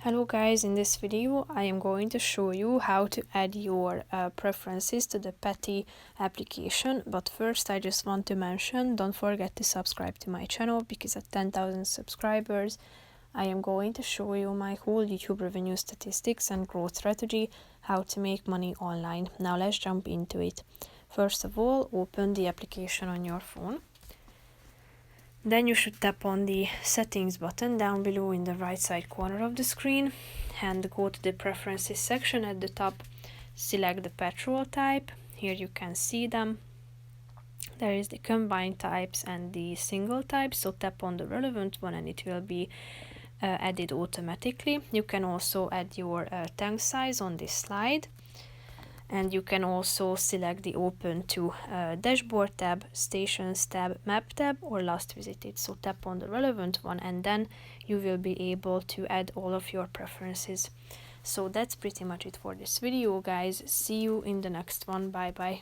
Hello guys, in this video I am going to show you how to add your preferences to the Petty application, but first I just want to mention, don't forget to subscribe to my channel because at 10,000 subscribers I am going to show you my whole YouTube revenue statistics and growth strategy, how to make money online. Now let's jump into it. First of all, open the application on your phone. Then you should tap on the settings button down below in the right side corner of the screen and go to the preferences section at the top. Select the petrol type. Here you can see them. There is the combined types and the single type, so tap on the relevant one and it will be added automatically. You can also add your tank size on this slide. And you can also select the open to dashboard tab, stations tab, map tab, or last visited. So tap on the relevant one and then you will be able to add all of your preferences. So that's pretty much it for this video, guys. See you in the next one. Bye bye.